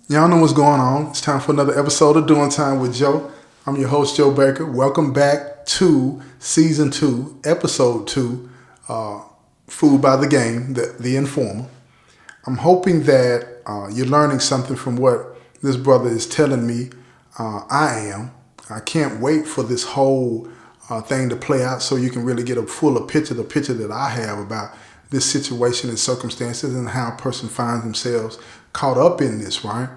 Y'all know what's going on. It's time for another episode of Doing Time with Joe. I'm your host, Joe Baker. Welcome back to Season 2, Episode 2, Food by the Game, the Informer. I'm hoping that you're learning something from what this brother is telling me. I can't wait for this whole thing to play out so you can really get a fuller picture, the picture that I have about this situation and circumstances and how a person finds themselves caught up in this, right?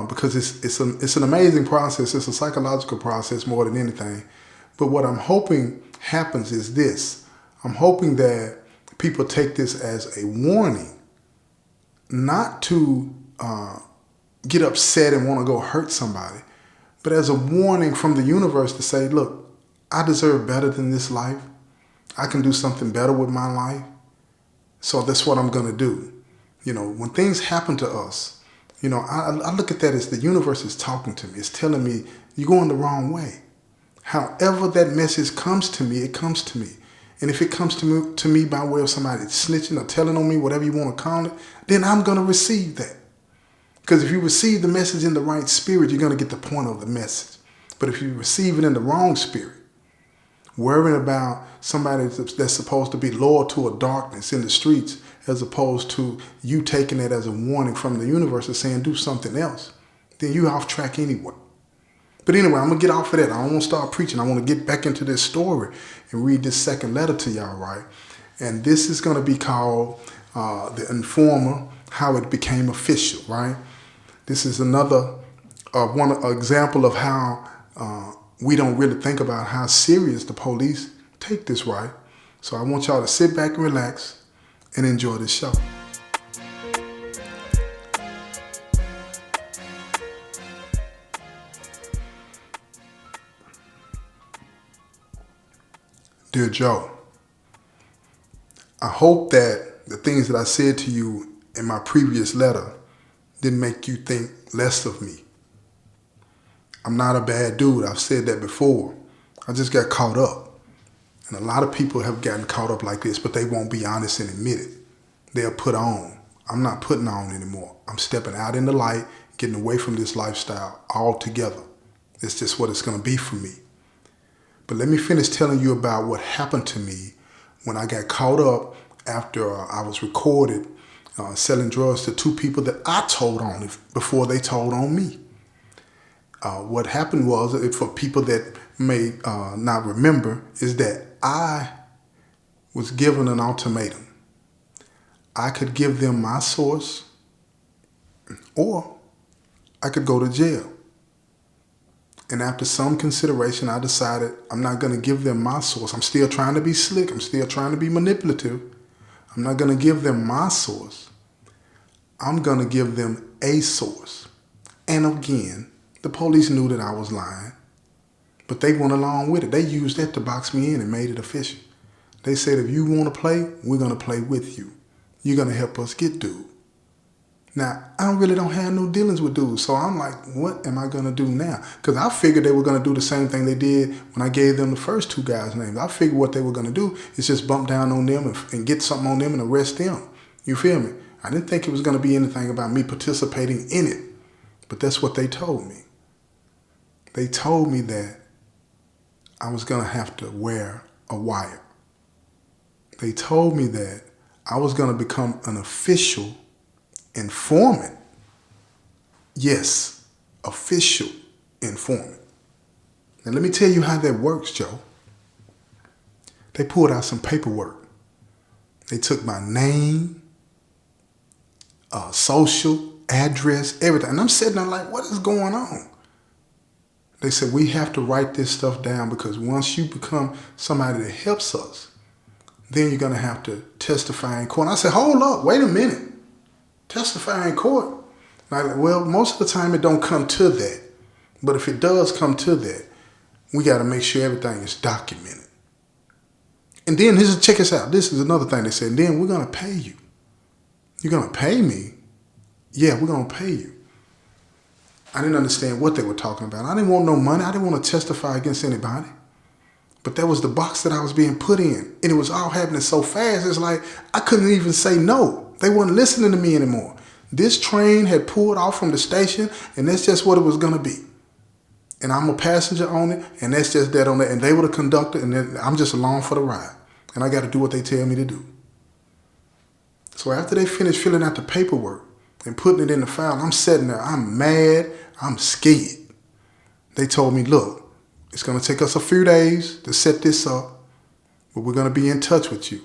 Because it's an amazing process. It's a psychological process more than anything. But what I'm hoping happens is this. I'm hoping that people take this as a warning, not to get upset and want to go hurt somebody, but as a warning from the universe to say, look, I deserve better than this life. I can do something better with my life. So that's what I'm going to do. You know, when things happen to us, you know, I look at that as the universe is talking to me. It's telling me you're going the wrong way. However that message comes to me, it comes to me. And if it comes to me by way of somebody snitching or telling on me, whatever you want to call it, then I'm going to receive that. Because if you receive the message in the right spirit, you're going to get the point of the message. But if you receive it in the wrong spirit, worrying about somebody that's supposed to be loyal to a darkness in the streets, as opposed to you taking it as a warning from the universe and saying do something else, then you're off track anyway. But anyway, I'm going to get off of that. I don't want to start preaching. I want to get back into this story and read this second letter to y'all, right? And this is going to be called The Informer, How It Became Official, right? This is another one example of how we don't really think about how serious the police take this, right? So I want y'all to sit back and relax and enjoy this show. Dear Joe, I hope that the things that I said to you in my previous letter didn't make you think less of me. I'm not a bad dude. I've said that before. I just got caught up. And a lot of people have gotten caught up like this, but they won't be honest and admit it. They'll put on. I'm not putting on anymore. I'm stepping out in the light, getting away from this lifestyle altogether. It's just what it's going to be for me. But let me finish telling you about what happened to me when I got caught up after I was recorded selling drugs to two people that I told on before they told on me. What happened was, for people that may not remember, is that I was given an ultimatum. I could give them my source, or I could go to jail. And after some consideration, I decided I'm not going to give them my source. I'm still trying to be slick. I'm still trying to be manipulative. I'm not going to give them my source. I'm going to give them a source. And again, the police knew that I was lying, but they went along with it. They used that to box me in and made it official. They said, if you want to play, we're going to play with you. You're going to help us get dude. Now, I really don't have no dealings with dudes, so I'm like, what am I going to do now? Because I figured they were going to do the same thing they did when I gave them the first two guys' names. I figured what they were going to do is just bump down on them and get something on them and arrest them. You feel me? I didn't think it was going to be anything about me participating in it, but that's what they told me. They told me that I was going to have to wear a wire. They told me that I was going to become an official informant. Yes, official informant. Now let me tell you how that works, Joe. They pulled out some paperwork. They took my name, social, address, everything. And I'm sitting there like, what is going on? They said, we have to write this stuff down because once you become somebody that helps us, then you're going to have to testify in court. And I said, hold up, wait a minute. Testify in court? Like, well, most of the time it don't come to that. But if it does come to that, we got to make sure everything is documented. And then check this out. This is another thing they said. And then we're going to pay you. You're going to pay me? Yeah, we're going to pay you. I didn't understand what they were talking about. I didn't want no money. I didn't want to testify against anybody. But that was the box that I was being put in. And it was all happening so fast. It's like I couldn't even say no. They weren't listening to me anymore. This train had pulled off from the station, and that's just what it was going to be. And I'm a passenger on it, and that's just that on it. And they were the conductor, and then I'm just along for the ride. And I got to do what they tell me to do. So after they finished filling out the paperwork and putting it in the file, I'm sitting there. I'm mad. I'm scared. They told me, look, it's going to take us a few days to set this up, but we're going to be in touch with you.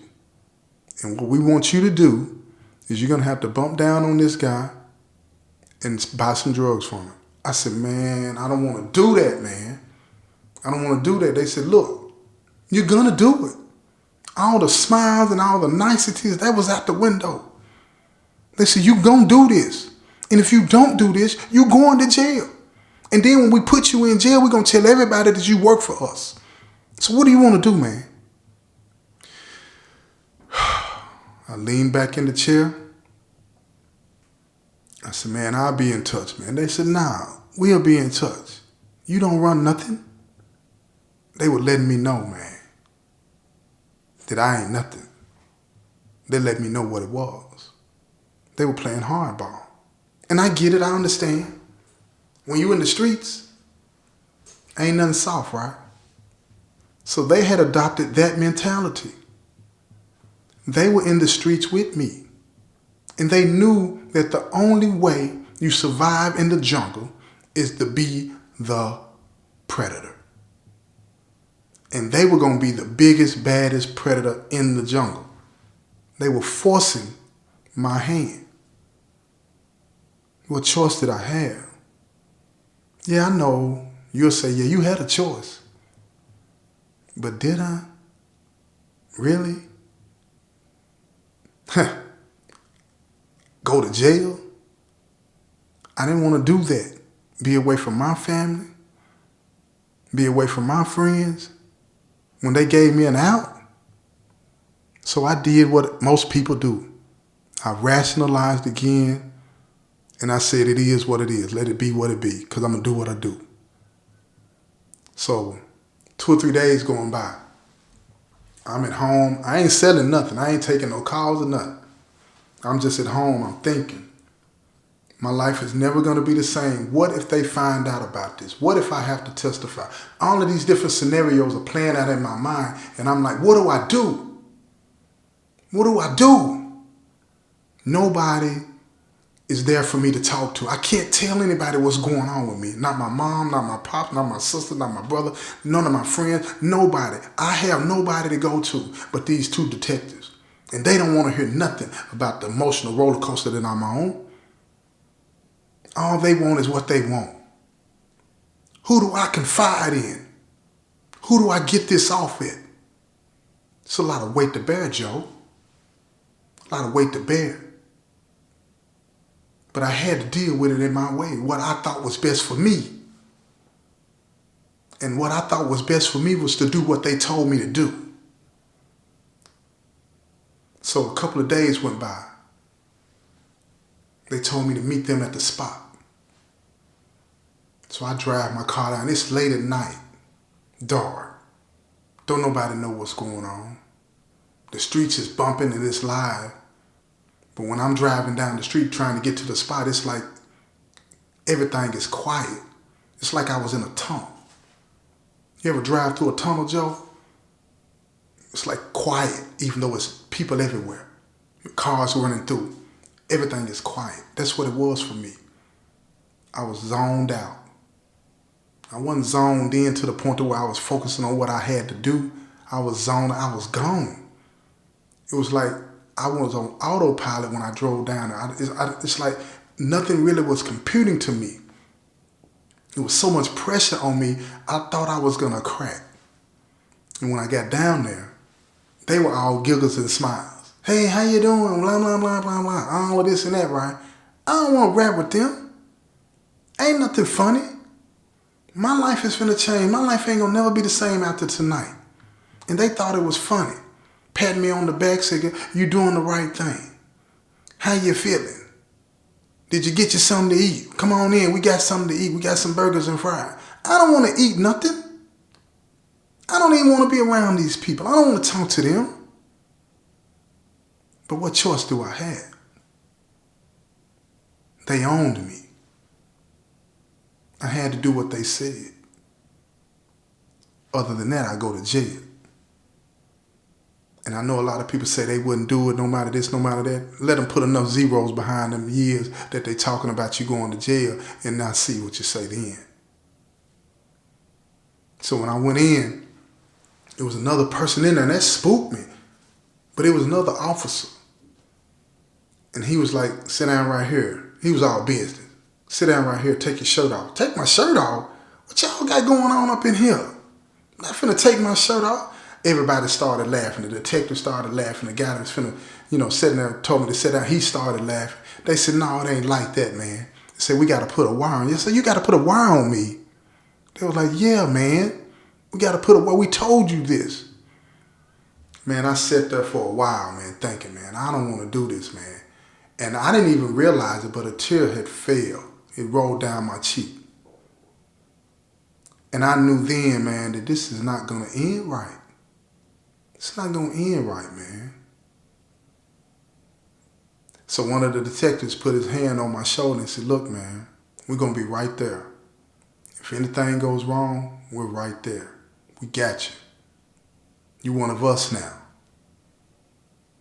And what we want you to do is you're going to have to bump down on this guy and buy some drugs from him. I said, man, I don't want to do that, man. I don't want to do that. They said, look, you're going to do it. All the smiles and all the niceties, that was out the window. They said, you going to do this. And if you don't do this, you going to jail. And then when we put you in jail, we're going to tell everybody that you work for us. So what do you want to do, man? I leaned back in the chair. I said, man, I'll be in touch, man. They said, nah, we'll be in touch. You don't run nothing? They were letting me know, man, that I ain't nothing. They let me know what it was. They were playing hardball. And I get it, I understand. When you in the streets, ain't nothing soft, right? So they had adopted that mentality. They were in the streets with me. And they knew that the only way you survive in the jungle is to be the predator. And they were going to be the biggest, baddest predator in the jungle. They were forcing my hand. What choice did I have? Yeah, I know you'll say, yeah, you had a choice. But did I? Really? Go to jail? I didn't want to do that. Be away from my family. Be away from my friends. When they gave me an out. So I did what most people do. I rationalized again. And I said, it is what it is. Let it be what it be. Because I'm going to do what I do. So 2 or 3 days going by. I'm at home. I ain't selling nothing. I ain't taking no calls or nothing. I'm just at home. I'm thinking. My life is never going to be the same. What if they find out about this? What if I have to testify? All of these different scenarios are playing out in my mind. And I'm like, what do I do? What do I do? Nobody is there for me to talk to. I can't tell anybody what's going on with me. Not my mom, not my pop, not my sister, not my brother, none of my friends, nobody. I have nobody to go to but these 2 detectives. And they don't want to hear nothing about the emotional roller coaster that I'm on. All they want is what they want. Who do I confide in? Who do I get this off with? It's a lot of weight to bear, Joe. A lot of weight to bear. But I had to deal with it in my way, what I thought was best for me. And what I thought was best for me was to do what they told me to do. So a couple of days went by. They told me to meet them at the spot. So I drive my car down. It's late at night, dark. Don't nobody know what's going on. The streets is bumping and it's live. But when I'm driving down the street trying to get to the spot, it's like everything is quiet. It's like I was in a tunnel. You ever drive through a tunnel, Joe? It's like quiet, even though it's people everywhere. Cars running through. Everything is quiet. That's what it was for me. I was zoned out. I wasn't zoned in to the point where I was focusing on what I had to do. I was zoned, I was gone. It was like I was on autopilot when I drove down there. It's like nothing really was computing to me. There was so much pressure on me, I thought I was going to crack. And when I got down there, they were all giggles and smiles. Hey, how you doing? Blah, blah, blah, blah, blah. All of this and that, right? I don't want to rap with them. Ain't nothing funny. My life is finna change. My life ain't gonna never be the same after tonight. And they thought it was funny. Patting me on the back saying, you doing the right thing. How you feeling? Did you get you something to eat? Come on in, we got something to eat. We got some burgers and fries. I don't want to eat nothing. I don't even want to be around these people. I don't want to talk to them. But what choice do I have? They owned me. I had to do what they said. Other than that, I go to jail. And I know a lot of people say they wouldn't do it no matter this, no matter that. Let them put enough zeros behind them years that they talking about you going to jail and not see what you say then. So when I went in, there was another person in there, and that spooked me. But it was another officer. And he was like, sit down right here. He was all business. Sit down right here, take your shirt off. Take my shirt off? What y'all got going on up in here? I'm not finna take my shirt off. Everybody started laughing. The detective started laughing. The guy that was finna, sitting there told me to sit down. He started laughing. They said, no, it ain't like that, man. They said, we got to put a wire on you. I said, you got to put a wire on me. They was like, yeah, man. We got to put a wire. We told you this. Man, I sat there for a while, man, thinking, man, I don't want to do this, man. And I didn't even realize it, but a tear had fell. It rolled down my cheek. And I knew then, man, that this is not going to end right. It's not going to end right, man. So one of the detectives put his hand on my shoulder and said, look, man, we're going to be right there. If anything goes wrong, we're right there. We got you. You're one of us now.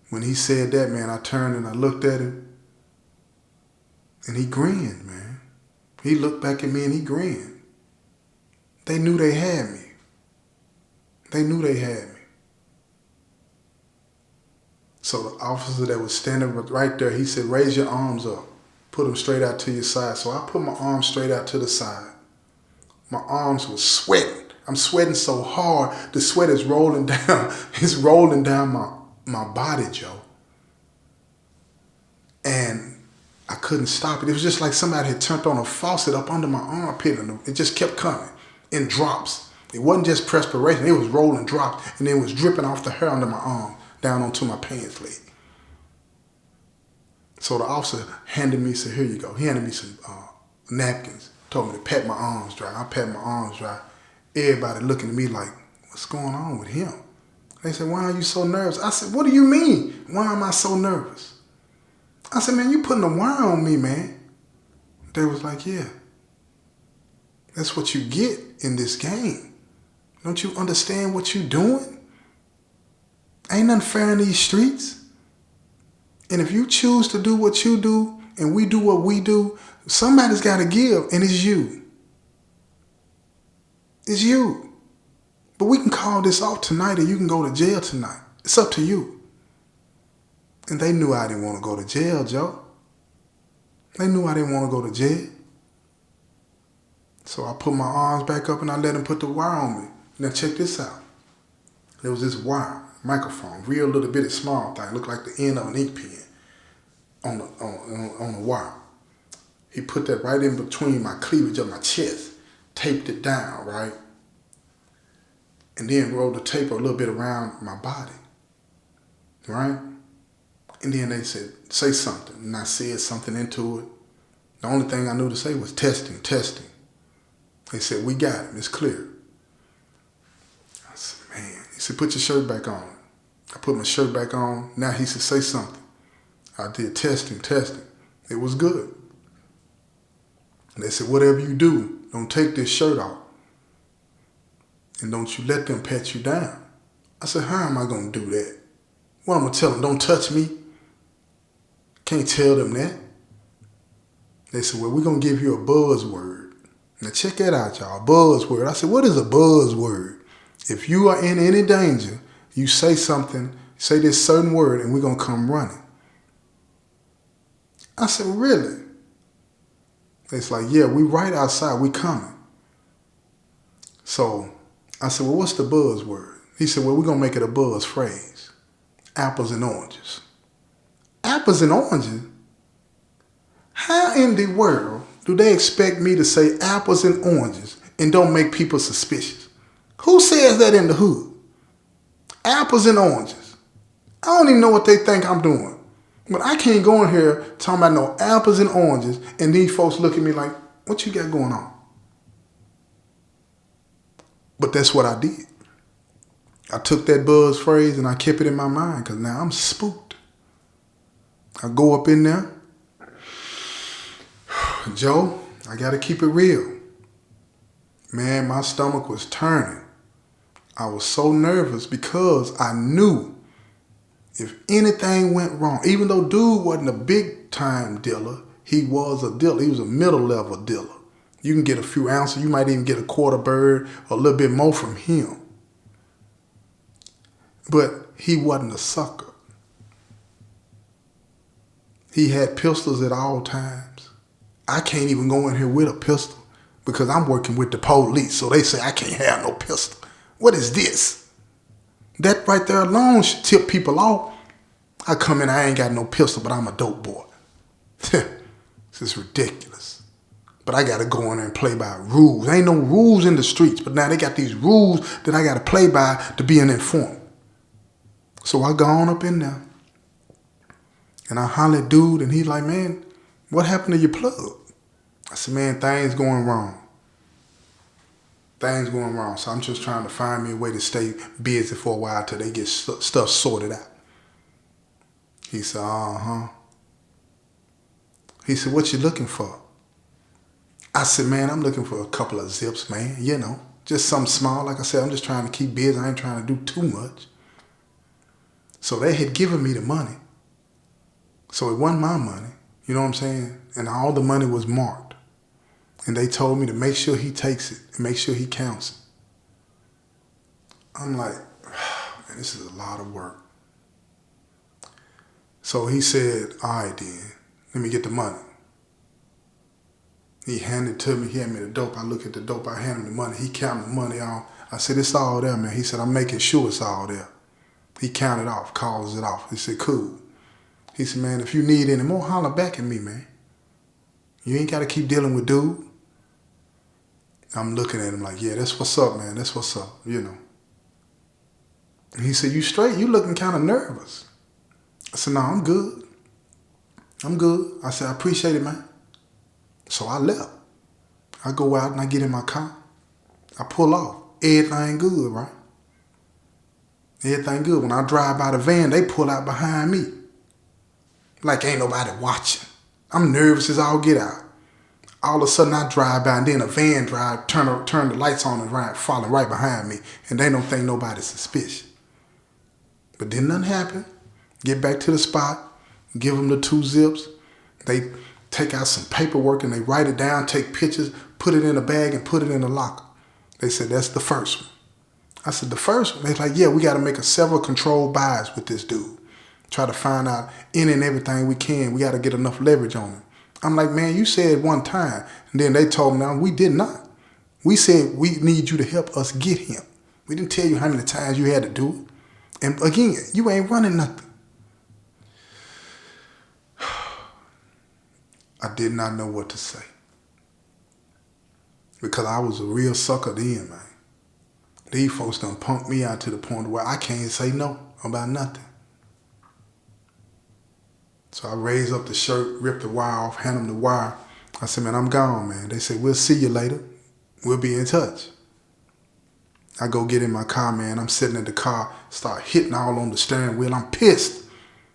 When he said that, man, I turned and I looked at him. And he grinned, man. He looked back at me and he grinned. They knew they had me. They knew they had me. So the officer that was standing right there, he said, raise your arms up. Put them straight out to your side. So I put my arms straight out to the side. My arms were sweating. I'm sweating so hard, the sweat is rolling down. It's rolling down my body, Joe. And I couldn't stop it. It was just like somebody had turned on a faucet up under my armpit, and it just kept coming in drops. It wasn't just perspiration. It was rolling drops, and it was dripping off the hair under my arm down onto my pants leg. So the officer handed me, said, here you go. He handed me some napkins, told me to pat my arms dry. I pat my arms dry. Everybody looking at me like, what's going on with him? They said, why are you so nervous? I said, what do you mean? Why am I so nervous? I said, man, you putting a wire on me, man. They was like, yeah. That's what you get in this game. Don't you understand what you doing? Ain't nothing fair in these streets. And if you choose to do what you do and we do what we do, somebody's got to give, and it's you. It's you. But we can call this off tonight or you can go to jail tonight. It's up to you. And they knew I didn't want to go to jail, Joe. They knew I didn't want to go to jail. So I put my arms back up and I let them put the wire on me. Now check this out. There was this wire, microphone, real little bitty small thing, looked like the end of an ink pen on the wire. He put that right in between my cleavage of my chest, taped it down, right? And then rolled the tape a little bit around my body, right? And then they said, say something. And I said something into it. The only thing I knew to say was testing, testing. They said, we got it. It's clear. I said, man. He said, put your shirt back on. I put my shirt back on. Now he said, say something. I did testing, testing. It was good. And they said, whatever you do, don't take this shirt off. And don't you let them pat you down. I said, how am I going to do that? What, I'm going to tell them, don't touch me? Can't tell them that. They said, well, we're going to give you a buzzword. Now check that out, y'all. Buzzword. I said, what is a buzzword? If you are in any danger, you say something, say this certain word, and we're going to come running. I said, really? It's like, yeah, we right outside. We coming. So I said, well, what's the buzzword? He said, well, we're going to make it a buzz phrase. Apples and oranges. Apples and oranges? How in the world do they expect me to say apples and oranges and don't make people suspicious? Who says that in the hood? Apples and oranges. I don't even know what they think I'm doing. But I can't go in here talking about no apples and oranges and these folks look at me like, what you got going on? But that's what I did. I took that buzz phrase and I kept it in my mind because now I'm spooked. I go up in there Joe, I got to keep it real. Man, my stomach was turning. I was so nervous because I knew if anything went wrong, even though dude wasn't a big time dealer, he was a dealer. He was a middle level dealer. You can get a few ounces. You might even get a quarter bird or a little bit more from him. But he wasn't a sucker. He had pistols at all times. I can't even go in here with a pistol because I'm working with the police. So they say I can't have no pistol. What is this? That right there alone should tip people off. I come in, I ain't got no pistol, but I'm a dope boy. This is ridiculous. But I got to go in there and play by rules. Ain't no rules in the streets, but now they got these rules that I got to play by to be an informant. So I go on up in there. And I holler at dude, and he's like, man, what happened to your plug? I said, man, things going wrong. Things going wrong. So I'm just trying to find me a way to stay busy for a while till they get stuff sorted out. He said, uh-huh. He said, what you looking for? I said, man, I'm looking for a couple of zips, man. You know, just something small. Like I said, I'm just trying to keep busy. I ain't trying to do too much. So they had given me the money. So it wasn't my money, you know what I'm saying? And all the money was marked. And they told me to make sure he takes it and make sure he counts it. I'm like, man, this is a lot of work. So he said, all right then, let me get the money. He handed it to me, he handed me the dope. I look at the dope, I hand him the money. He counted the money off. I said, it's all there, man. He said, I'm making sure it's all there. He counted off, calls it off. He said, cool. He said, man, if you need any more, holler back at me, man. You ain't got to keep dealing with dude. I'm looking at him like, yeah, that's what's up, man. That's what's up, you know. And he said, you straight? You looking kind of nervous. I said, no, I'm good. I'm good. I said, I appreciate it, man. So I left. I go out and I get in my car. I pull off. Everything good, right? Everything good. When I drive by the van, they pull out behind me. Like ain't nobody watching. I'm nervous as all get out. All of a sudden I drive by and then a van drive, turn the lights on and following right behind me. And they don't think nobody's suspicious. But then nothing happened. Get back to the spot, give them the 2 zips. They take out some paperwork and they write it down, take pictures, put it in a bag and put it in the locker. They said, that's the first one. I said, the first one? They're like, yeah, we got to make several controlled buys with this dude. Try to find out any and everything we can. We got to get enough leverage on him. I'm like, man, you said one time. And then they told me, no, we did not. We said we need you to help us get him. We didn't tell you how many times you had to do it. And again, you ain't running nothing. I did not know what to say. Because I was a real sucker then, man. These folks done punked me out to the point where I can't say no about nothing. So I raised up the shirt, ripped the wire off, handed them the wire. I said, man, I'm gone, man. They said, we'll see you later. We'll be in touch. I go get in my car, man. I'm sitting in the car, start hitting all on the steering wheel. I'm pissed.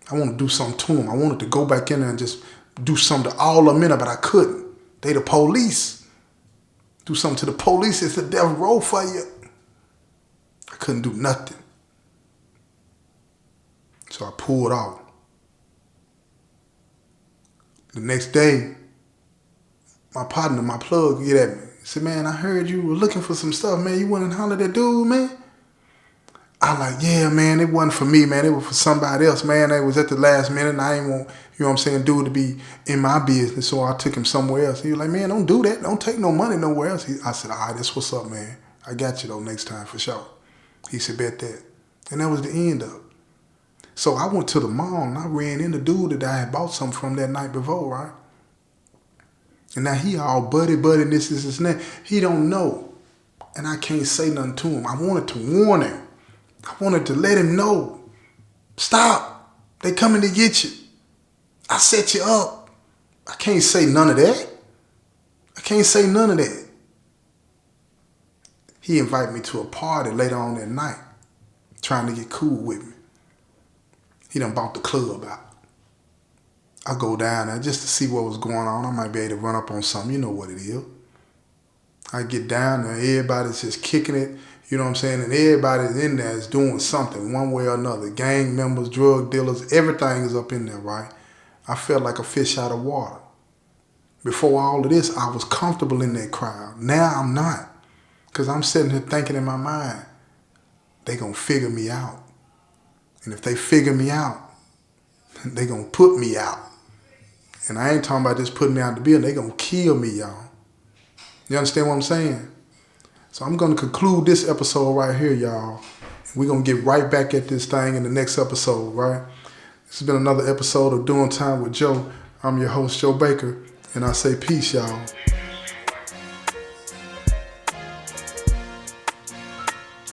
I want to do something to them. I wanted to go back in there and just do something to all of them in there, but I couldn't. They the police. Do something to the police. It's the devil roll for you. I couldn't do nothing. So I pulled out. The next day, my partner, my plug, get at me. He said, man, I heard you were looking for some stuff, man. You went and hollered at dude, man? I'm like, yeah, man, it wasn't for me, man. It was for somebody else, man. It was at the last minute, and I ain't want, you know what I'm saying, dude to be in my business, so I took him somewhere else. He was like, man, don't do that. Don't take no money nowhere else. I said, all right, that's what's up, man. I got you, though, next time for sure. He said, bet that. And that was the end of it. So I went to the mall, and I ran into the dude that I had bought something from that night before, right? And now he all buddy, this, and that. He don't know. And I can't say nothing to him. I wanted to warn him. I wanted to let him know. Stop. They coming to get you. I set you up. I can't say none of that. I can't say none of that. He invited me to a party later on that night, trying to get cool with me. He done bought the club out. I go down there just to see what was going on. I might be able to run up on something. You know what it is. I get down there, everybody's just kicking it, you know what I'm saying? And everybody's in there is doing something one way or another. Gang members, drug dealers, everything is up in there, right? I felt like a fish out of water. Before all of this, I was comfortable in that crowd. Now I'm not. Because I'm sitting here thinking in my mind, they going to figure me out. And if they figure me out, they going to put me out. And I ain't talking about just putting me out the building. They going to kill me, y'all. You understand what I'm saying? So I'm going to conclude this episode right here, y'all. We're going to get right back at this thing in the next episode, right? This has been another episode of Doing Time with Joe. I'm your host, Joe Baker, and I say peace, y'all.